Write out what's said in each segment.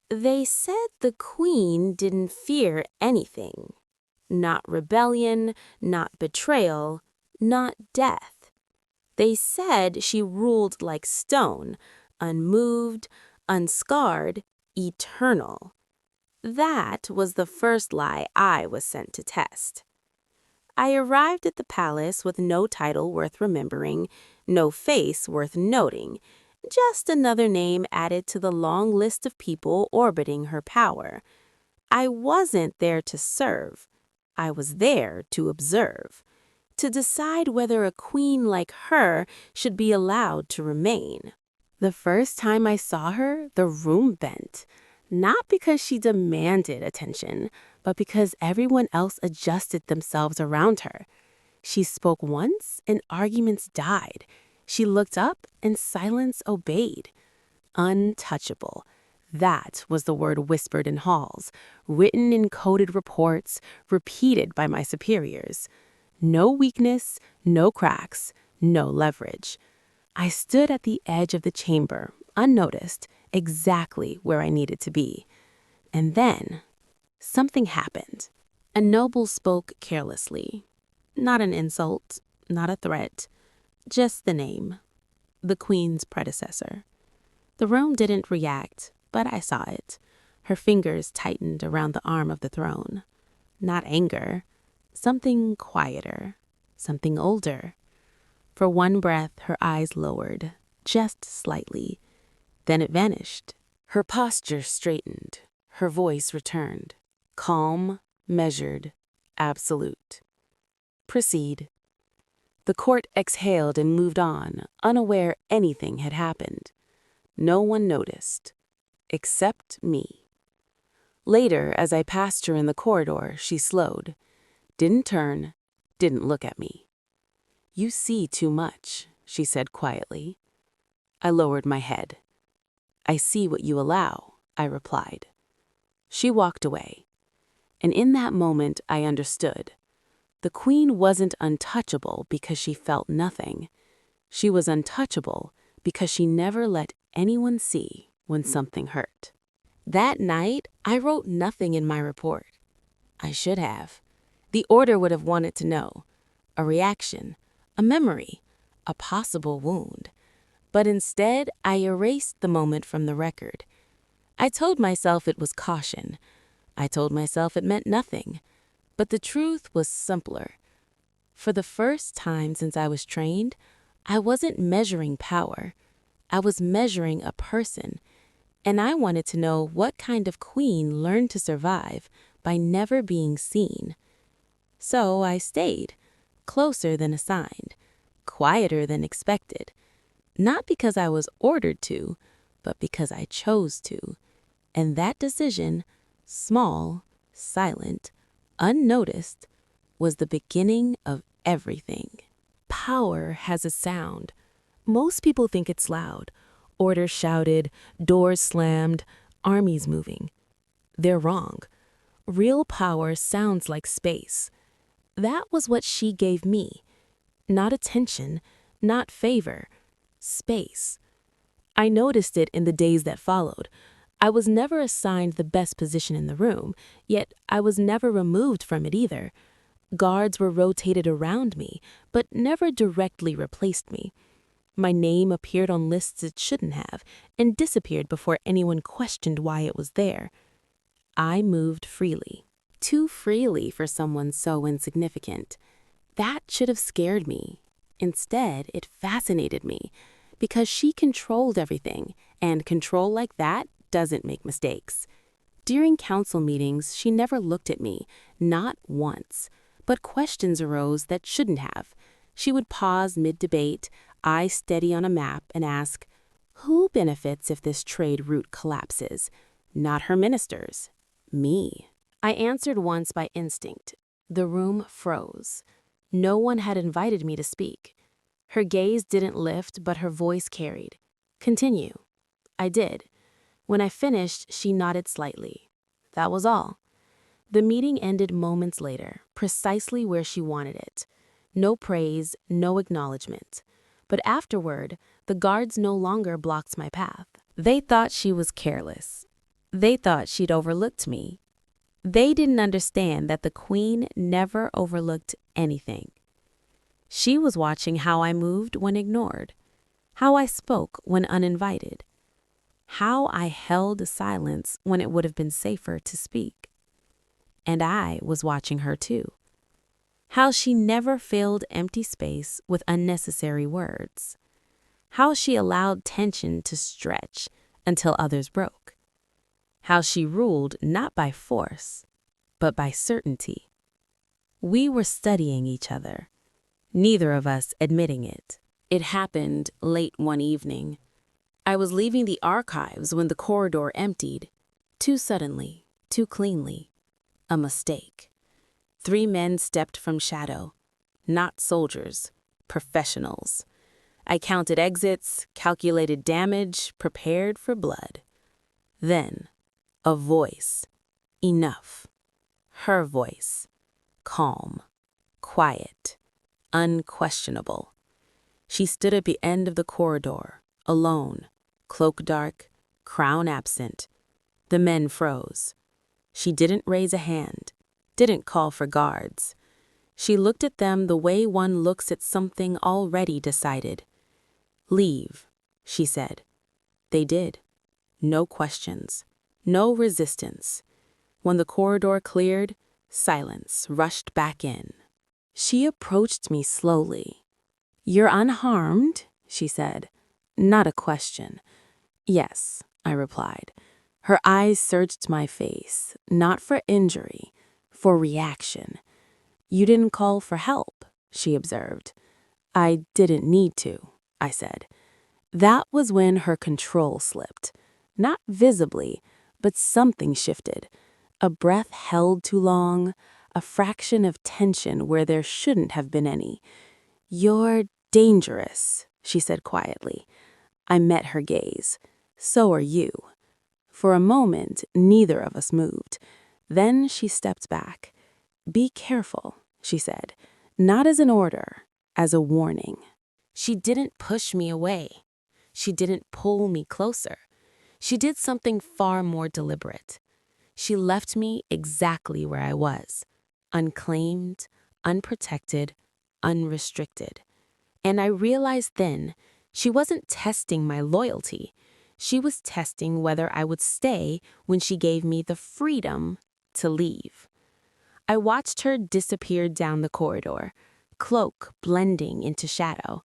They said the queen didn't fear anything. Not rebellion, not betrayal, not death. They said she ruled like stone, unmoved, unscarred, eternal. That was the first lie I was sent to test. I arrived at the palace with no title worth remembering, no face worth noting, just another name added to the long list of people orbiting her power. I wasn't there to serve. I was there to observe, to decide whether a queen like her should be allowed to remain. The first time I saw her, the room bent, not because she demanded attention, but because everyone else adjusted themselves around her. She spoke once and arguments died. She looked up and silence obeyed. Untouchable. That was the word whispered in halls, written in coded reports, repeated by my superiors. No weakness, no cracks, no leverage. I stood at the edge of the chamber, unnoticed, exactly where I needed to be. And then, something happened. A noble spoke carelessly. Not an insult, not a threat, just the name. The queen's predecessor. The room didn't react, but I saw it. Her fingers tightened around the arm of the throne. Not anger, something quieter, something older. For one breath, her eyes lowered, just slightly. Then it vanished. Her posture straightened. Her voice returned. Calm, measured, absolute. Proceed. The court exhaled and moved on, unaware anything had happened. No one noticed, except me. Later, as I passed her in the corridor, she slowed. Didn't turn, didn't look at me. "You see too much," she said quietly. I lowered my head. "I see what you allow," I replied. She walked away. And in that moment, I understood. The queen wasn't untouchable because she felt nothing. She was untouchable because she never let anyone see when something hurt. That night, I wrote nothing in my report. I should have. The order would have wanted to know. A reaction, a memory, a possible wound. But instead, I erased the moment from the record. I told myself it was caution. I told myself it meant nothing. But the truth was simpler. For the first time since I was trained, I wasn't measuring power. I was measuring a person. And I wanted to know what kind of queen learned to survive by never being seen. So I stayed, closer than assigned, quieter than expected. Not because I was ordered to, but because I chose to. And that decision, small, silent, unnoticed, was the beginning of everything. Power has a sound. Most people think it's loud. Orders shouted, doors slammed, armies moving. They're wrong. Real power sounds like space. That was what she gave me. Not attention, not favor. Space. I noticed it in the days that followed. I was never assigned the best position in the room, yet I was never removed from it either. Guards were rotated around me, but never directly replaced me. My name appeared on lists it shouldn't have, and disappeared before anyone questioned why it was there. I moved freely. Too freely for someone so insignificant. That should have scared me. Instead, it fascinated me, because she controlled everything, and control like that doesn't make mistakes. During council meetings, she never looked at me, not once, but questions arose that shouldn't have. She would pause mid-debate, eyes steady on a map, and ask, "Who benefits if this trade route collapses?" Not her ministers. Me. I answered once by instinct. The room froze. No one had invited me to speak. Her gaze didn't lift, but her voice carried. "Continue." I did. When I finished, she nodded slightly. That was all. The meeting ended moments later, precisely where she wanted it. No praise, no acknowledgement. But afterward, the guards no longer blocked my path. They thought she was careless. They thought she'd overlooked me. They didn't understand that the queen never overlooked anything. She was watching how I moved when ignored, how I spoke when uninvited, how I held silence when it would have been safer to speak. And I was watching her too. How she never filled empty space with unnecessary words. How she allowed tension to stretch until others broke. How she ruled not by force, but by certainty. We were studying each other, neither of us admitting it. It happened late one evening. I was leaving the archives when the corridor emptied, too suddenly, too cleanly. A mistake. 3 men stepped from shadow, not soldiers, professionals. I counted exits, calculated damage, prepared for blood. Then, a voice. Enough. Her voice. Calm, quiet, unquestionable. She stood at the end of the corridor, alone, cloak dark, crown absent. The men froze. She didn't raise a hand, didn't call for guards. She looked at them the way one looks at something already decided. Leave, she said. They did. No questions, no resistance. When the corridor cleared, silence rushed back in. She approached me slowly. "You're unharmed," she said. Not a question. "Yes," I replied. Her eyes searched my face, not for injury, for reaction. "You didn't call for help," she observed. "I didn't need to," I said. That was when her control slipped. Not visibly, but something shifted. A breath held too long, a fraction of tension where there shouldn't have been any. "You're dangerous," she said quietly. I met her gaze. "So are you." For a moment, neither of us moved. Then she stepped back. "Be careful," she said, not as an order, as a warning. She didn't push me away. She didn't pull me closer. She did something far more deliberate. She left me exactly where I was, unclaimed, unprotected, unrestricted. And I realized then she wasn't testing my loyalty. She was testing whether I would stay when she gave me the freedom to leave. I watched her disappear down the corridor, cloak blending into shadow,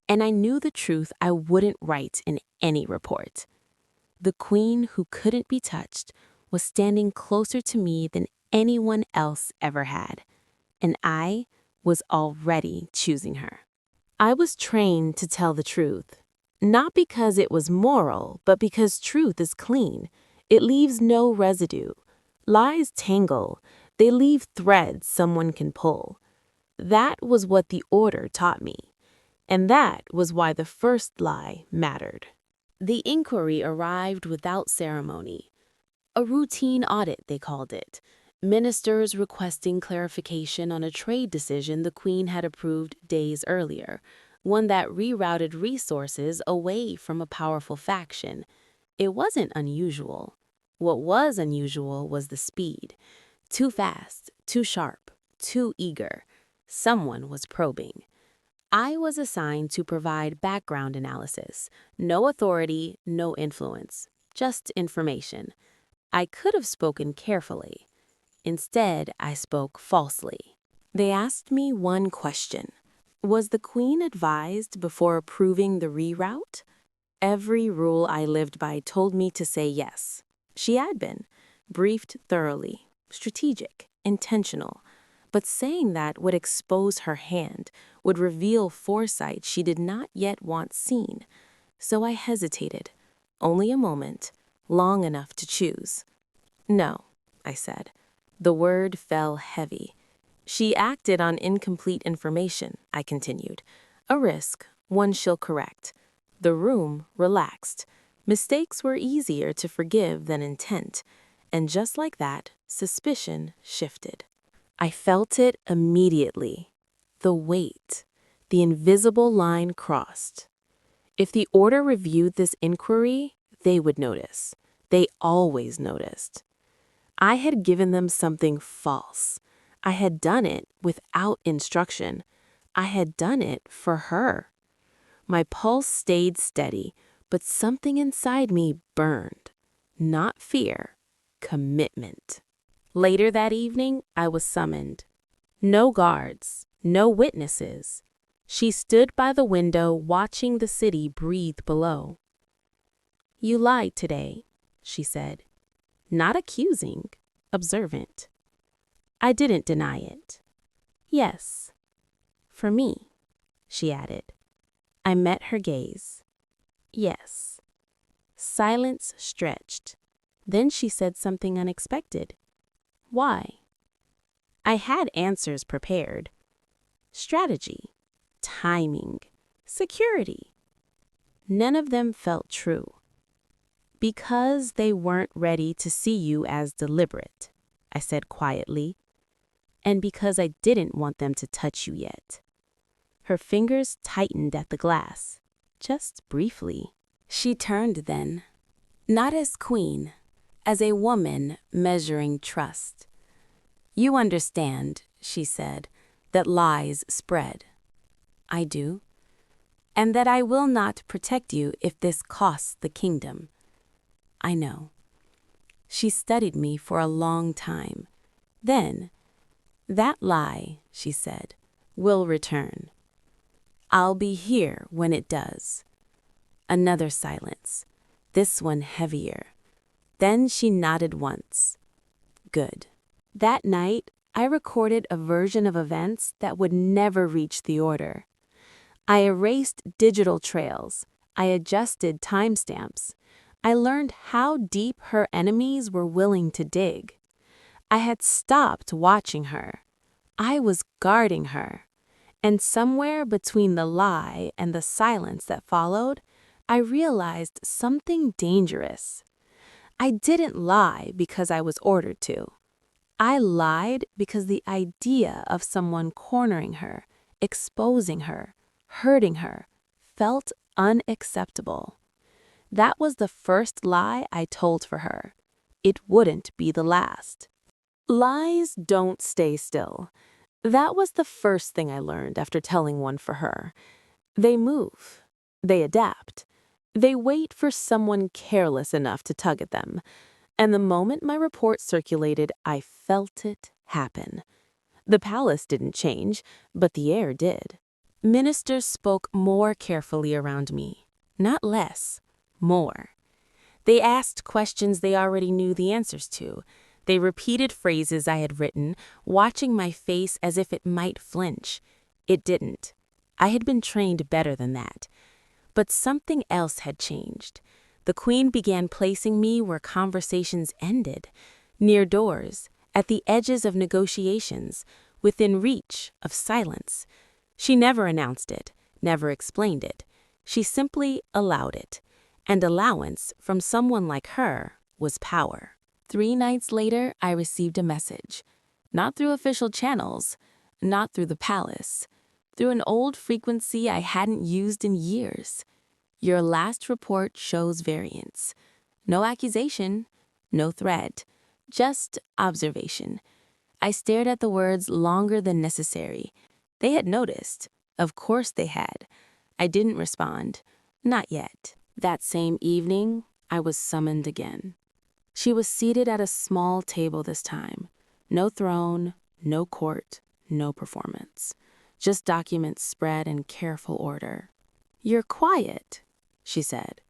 and I knew the truth I wouldn't write in any report. The queen who couldn't be touched was standing closer to me than anyone else ever had, and I was already choosing her. I was trained to tell the truth, not because it was moral, but because truth is clean. It leaves no residue. Lies tangle. They leave threads someone can pull. That was what the order taught me, and that was why the first lie mattered. The inquiry arrived without ceremony. A routine audit, they called it. Ministers requesting clarification on a trade decision the Queen had approved days earlier, one that rerouted resources away from a powerful faction. It wasn't unusual. What was unusual was the speed. Too fast, too sharp, too eager. Someone was probing. I was assigned to provide background analysis. No authority, no influence, just information. I could have spoken carefully. Instead, I spoke falsely. They asked me one question. Was the Queen advised before approving the reroute? Every rule I lived by told me to say yes. She had been. Briefed thoroughly, strategic, intentional. But saying that would expose her hand, would reveal foresight she did not yet want seen. So I hesitated. Only a moment, long enough to choose. "No," I said. The word fell heavy. "She acted on incomplete information," I continued. "A risk, one she'll correct." The room relaxed. Mistakes were easier to forgive than intent. And just like that, suspicion shifted. I felt it immediately. The weight. The invisible line crossed. If the order reviewed this inquiry, they would notice. They always noticed. I had given them something false. I had done it without instruction. I had done it for her. My pulse stayed steady, but something inside me burned. Not fear, commitment. Later that evening, I was summoned. No guards, no witnesses. She stood by the window watching the city breathe below. "You lied today," she said. Not accusing, observant. I didn't deny it. "Yes, for me," she added. I met her gaze. "Yes." Silence stretched. Then she said something unexpected. "Why?" I had answers prepared. Strategy, timing, security. None of them felt true. "Because they weren't ready to see you as deliberate," I said quietly. "And because I didn't want them to touch you yet." Her fingers tightened at the glass, just briefly. She turned then, not as queen, as a woman measuring trust. "You understand," she said, "that lies spread." "I do." "And that I will not protect you if this costs the kingdom." "I know." She studied me for a long time. Then, "That lie," she said, "will return. I'll be here when it does." Another silence, this one heavier. Then she nodded once. "Good." That night, I recorded a version of events that would never reach the order. I erased digital trails. I adjusted timestamps. I learned how deep her enemies were willing to dig. I had stopped watching her. I was guarding her. And somewhere between the lie and the silence that followed, I realized something dangerous. I didn't lie because I was ordered to. I lied because the idea of someone cornering her, exposing her, hurting her, felt unacceptable. That was the first lie I told for her. It wouldn't be the last. Lies don't stay still. That was the first thing I learned after telling one for her. They move. They adapt. They wait for someone careless enough to tug at them. And the moment my report circulated, I felt it happen. The palace didn't change, but the air did. Ministers spoke more carefully around me, not less, more. They asked questions they already knew the answers to. They repeated phrases I had written, watching my face as if it might flinch. It didn't. I had been trained better than that. But something else had changed. The queen began placing me where conversations ended, near doors, at the edges of negotiations, within reach of silence. She never announced it, never explained it. She simply allowed it. And allowance from someone like her was power. 3 nights later, I received a message. Not through official channels, not through the palace, through an old frequency I hadn't used in years. "Your last report shows variance." No accusation, no threat, just observation. I stared at the words longer than necessary. They had noticed. Of course they had. I didn't respond. Not yet. That same evening, I was summoned again. She was seated at a small table this time. No throne, no court, no performance. Just documents spread in careful order. "You're quiet," she said.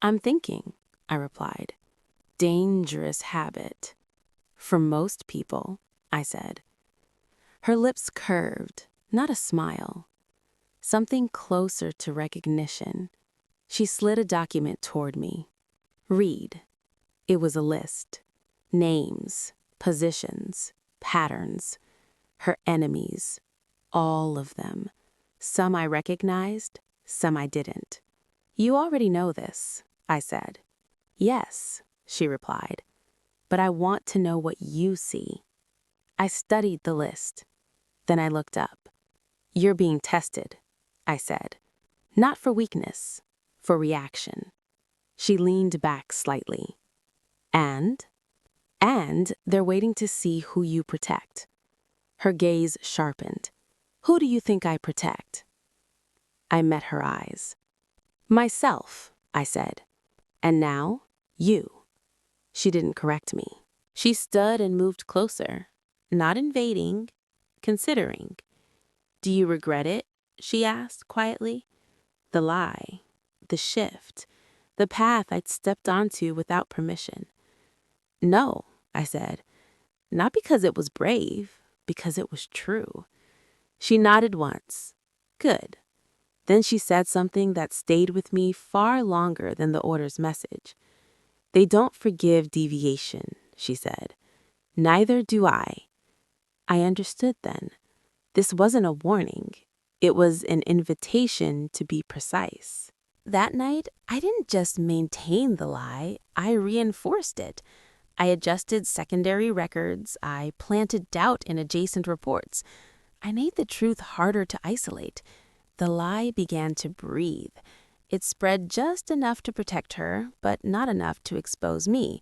"I'm thinking," I replied. "Dangerous habit." "For most people," I said. Her lips curved, not a smile. Something closer to recognition. She slid a document toward me. "Read." It was a list. Names, positions, patterns. Her enemies. All of them. Some I recognized, some I didn't. "You already know this," I said. "Yes," she replied. "But I want to know what you see." I studied the list. Then I looked up. "You're being tested," I said. "Not for weakness, for reaction." She leaned back slightly. And they're waiting to see who you protect. Her gaze sharpened. Who do you think I protect? I met her eyes. Myself, I said. And now, you. She didn't correct me. She stood and moved closer, not invading, considering. Do you regret it? She asked quietly. The lie, the shift, the path I'd stepped onto without permission. No, I said. Not because it was brave, because it was true. She nodded once. Good. Then she said something that stayed with me far longer than the order's message. They don't forgive deviation, she said. Neither do I. I understood then. This wasn't a warning. It was an invitation to be precise. That night, I didn't just maintain the lie, I reinforced it. I adjusted secondary records, I planted doubt in adjacent reports. I made the truth harder to isolate. The lie began to breathe. It spread just enough to protect her, but not enough to expose me.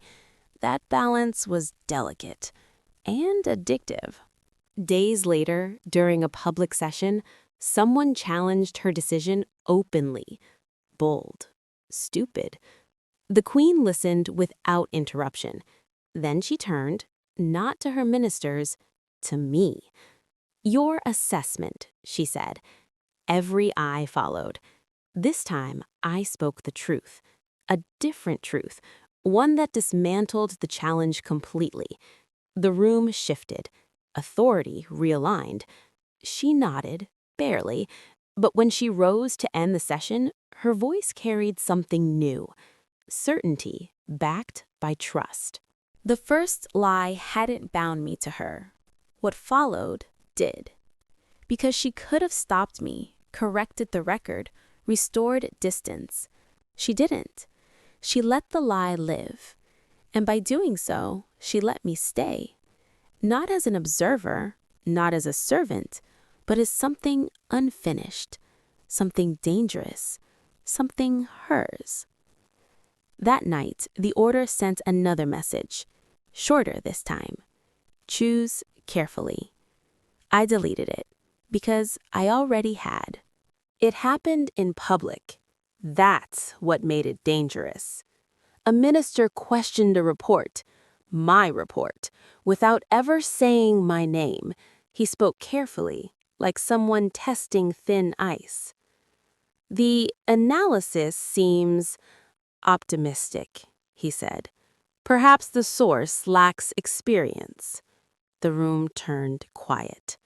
That balance was delicate and addictive. Days later, during a public session, someone challenged her decision openly. Bold. Stupid. The queen listened without interruption. Then she turned, not to her ministers, to me. Your assessment, she said. Every eye followed. This time, I spoke the truth. A different truth. One that dismantled the challenge completely. The room shifted. Authority realigned. She nodded, barely, but when she rose to end the session, her voice carried something new. Certainty, backed by trust. The first lie hadn't bound me to her. What followed did. Because she could have stopped me, corrected the record, restored distance. She didn't. She let the lie live. And by doing so, she let me stay. Not as an observer, not as a servant, but as something unfinished, something dangerous, something hers. That night, the order sent another message, shorter this time. Choose carefully. I deleted it, because I already had. It happened in public. That's what made it dangerous. A minister questioned a report, my report, without ever saying my name. He spoke carefully, like someone testing thin ice. The analysis seems optimistic, he said. Perhaps the source lacks experience. The room turned quiet.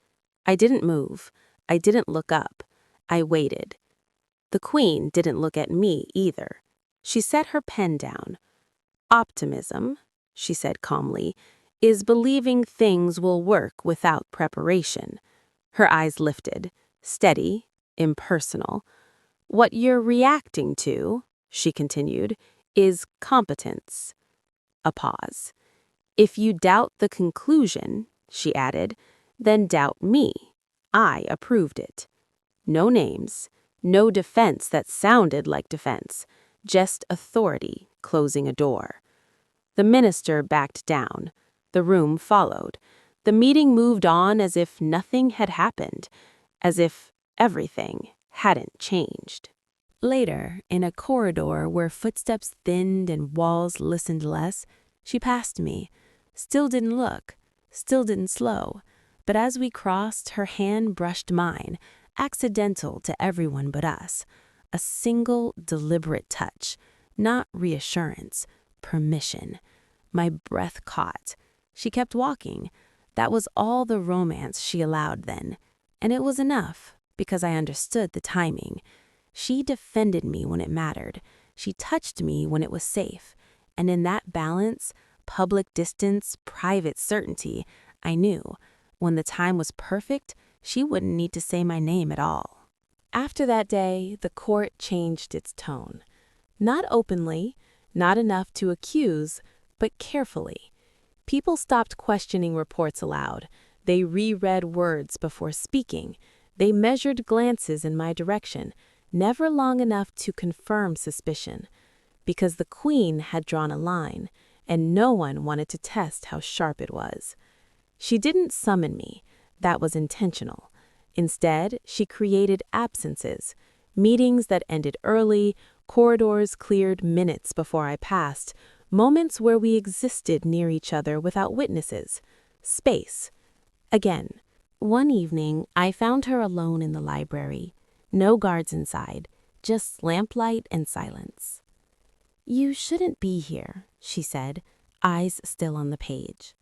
I didn't move. I didn't look up. I waited. The queen didn't look at me either. She set her pen down. Optimism, she said calmly, is believing things will work without preparation. Her eyes lifted, steady, impersonal. What you're reacting to, she continued, is competence. A pause. If you doubt the conclusion, she added, then doubt me. I approved it. No names, no defense that sounded like defense, just authority closing a door. The minister backed down. The room followed. The meeting moved on as if nothing had happened, as if everything hadn't changed. Later, in a corridor where footsteps thinned and walls listened less, she passed me. Still didn't look, still didn't slow. But as we crossed, her hand brushed mine, accidental to everyone but us. A single, deliberate touch, not reassurance, permission. My breath caught. She kept walking. That was all the romance she allowed then. And it was enough, because I understood the timing. She defended me when it mattered. She touched me when it was safe. And in that balance, public distance, private certainty, I knew, when the time was perfect, she wouldn't need to say my name at all. After that day, the court changed its tone. Not openly, not enough to accuse, but carefully. People stopped questioning reports aloud. They reread words before speaking. They measured glances in my direction, never long enough to confirm suspicion. Because the queen had drawn a line, and no one wanted to test how sharp it was. She didn't summon me. That was intentional. Instead, she created absences, meetings that ended early, corridors cleared minutes before I passed, moments where we existed near each other without witnesses. Space. Again, one evening, I found her alone in the library. No guards inside, just lamplight and silence. "You shouldn't be here," she said, eyes still on the page.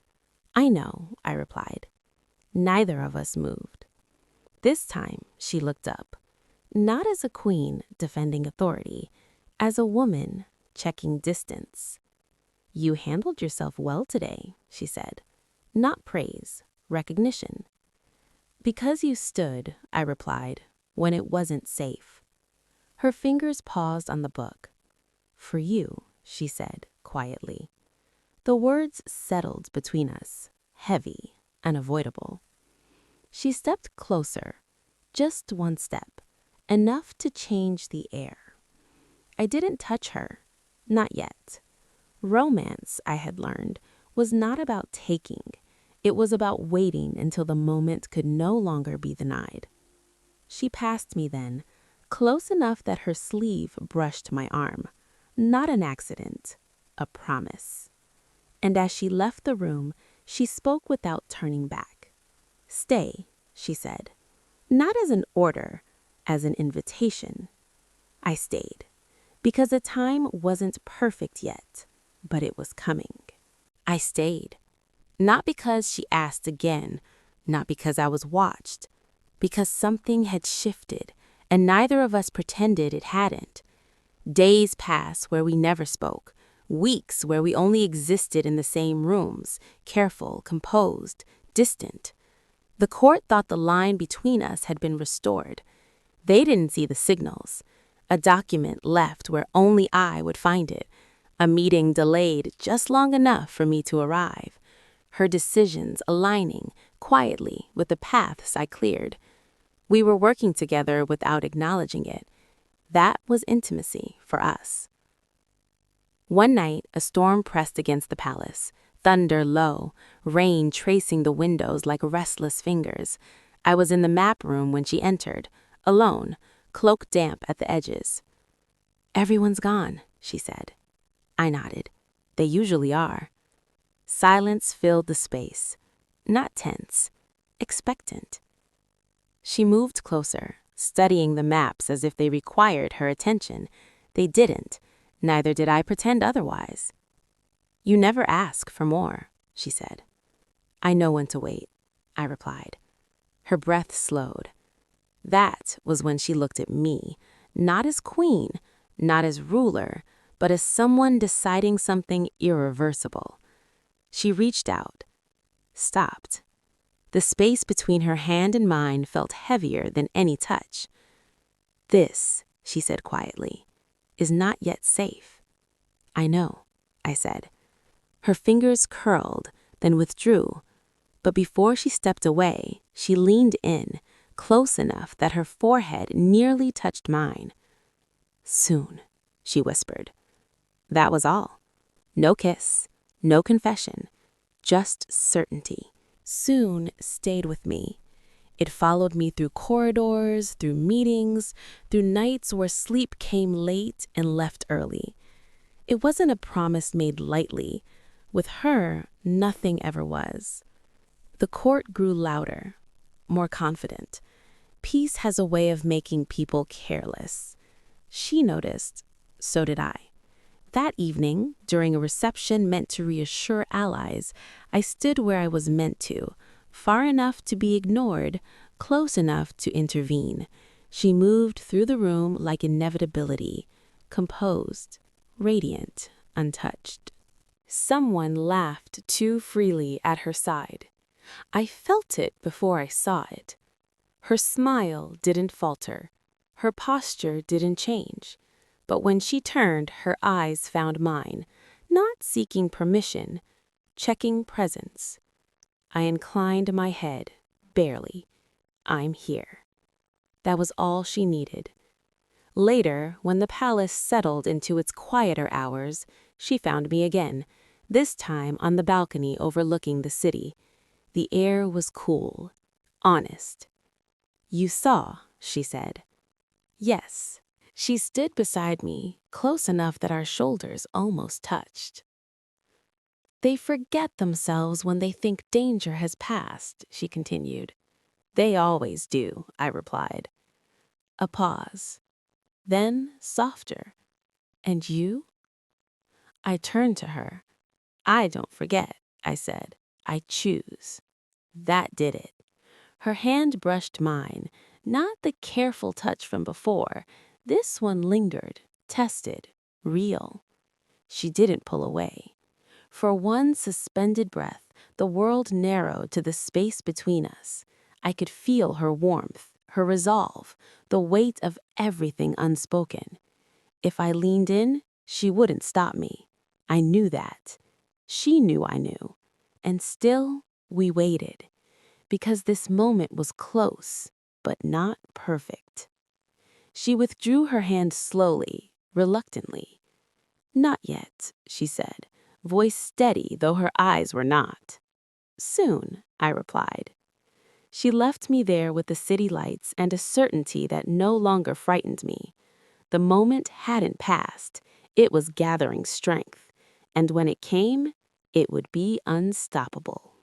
"I know," I replied. Neither of us moved. This time, she looked up, not as a queen defending authority, as a woman checking distance. "You handled yourself well today," she said. "Not praise, recognition." "Because you stood," I replied, "when it wasn't safe." Her fingers paused on the book. "For you," she said quietly. The words settled between us, heavy, unavoidable. She stepped closer, just one step, enough to change the air. I didn't touch her, not yet. Romance, I had learned, was not about taking. It was about waiting until the moment could no longer be denied. She passed me then, close enough that her sleeve brushed my arm. Not an accident, a promise. And as she left the room, she spoke without turning back. "Stay," she said. Not as an order, as an invitation. I stayed, because the time wasn't perfect yet, but it was coming. I stayed, not because she asked again, not because I was watched, because something had shifted, and neither of us pretended it hadn't. Days passed where we never spoke, weeks where we only existed in the same rooms, careful, composed, distant. The court thought the line between us had been restored. They didn't see the signals. A document left where only I would find it. A meeting delayed just long enough for me to arrive. Her decisions aligning quietly with the paths I cleared. We were working together without acknowledging it. That was intimacy for us. One night, a storm pressed against the palace. Thunder low, rain tracing the windows like restless fingers. I was in the map room when she entered, alone, cloak damp at the edges. "Everyone's gone," she said. I nodded. "They usually are." Silence filled the space. Not tense, expectant. She moved closer, studying the maps as if they required her attention. They didn't. Neither did I pretend otherwise. "You never ask for more," she said. "I know when to wait," I replied. Her breath slowed. That was when she looked at me, not as queen, not as ruler, but as someone deciding something irreversible. She reached out, stopped. The space between her hand and mine felt heavier than any touch. "This," she said quietly, "is not yet safe." "I know," I said. Her fingers curled, then withdrew. But before she stepped away, she leaned in, close enough that her forehead nearly touched mine. "Soon," she whispered. That was all. No kiss, no confession, just certainty. Soon stayed with me. It followed me through corridors, through meetings, through nights where sleep came late and left early. It wasn't a promise made lightly. With her, nothing ever was. The court grew louder, more confident. Peace has a way of making people careless. She noticed, so did I. That evening, during a reception meant to reassure allies, I stood where I was meant to, far enough to be ignored, close enough to intervene. She moved through the room like inevitability, composed, radiant, untouched. Someone laughed too freely at her side. I felt it before I saw it. Her smile didn't falter. Her posture didn't change. But when she turned, her eyes found mine, not seeking permission, checking presence. I inclined my head, barely. "I'm here." That was all she needed. Later, when the palace settled into its quieter hours, she found me again. this time on the balcony overlooking the city. The air was cool, honest. "You saw," she said. "Yes." She stood beside me, close enough that our shoulders almost touched. "They forget themselves when they think danger has passed," she continued. "They always do," I replied. A pause. Then, softer. "And you?" I turned to her. "I don't forget," I said. "I choose." That did it. Her hand brushed mine, not the careful touch from before. This one lingered, tested, real. She didn't pull away. For one suspended breath, the world narrowed to the space between us. I could feel her warmth, her resolve, the weight of everything unspoken. If I leaned in, she wouldn't stop me. I knew that. She knew I knew. And still, we waited. Because this moment was close, but not perfect. She withdrew her hand slowly, reluctantly. "Not yet," she said, voice steady though her eyes were not. "Soon," I replied. She left me there with the city lights and a certainty that no longer frightened me. The moment hadn't passed, it was gathering strength, and when it came, it would be unstoppable.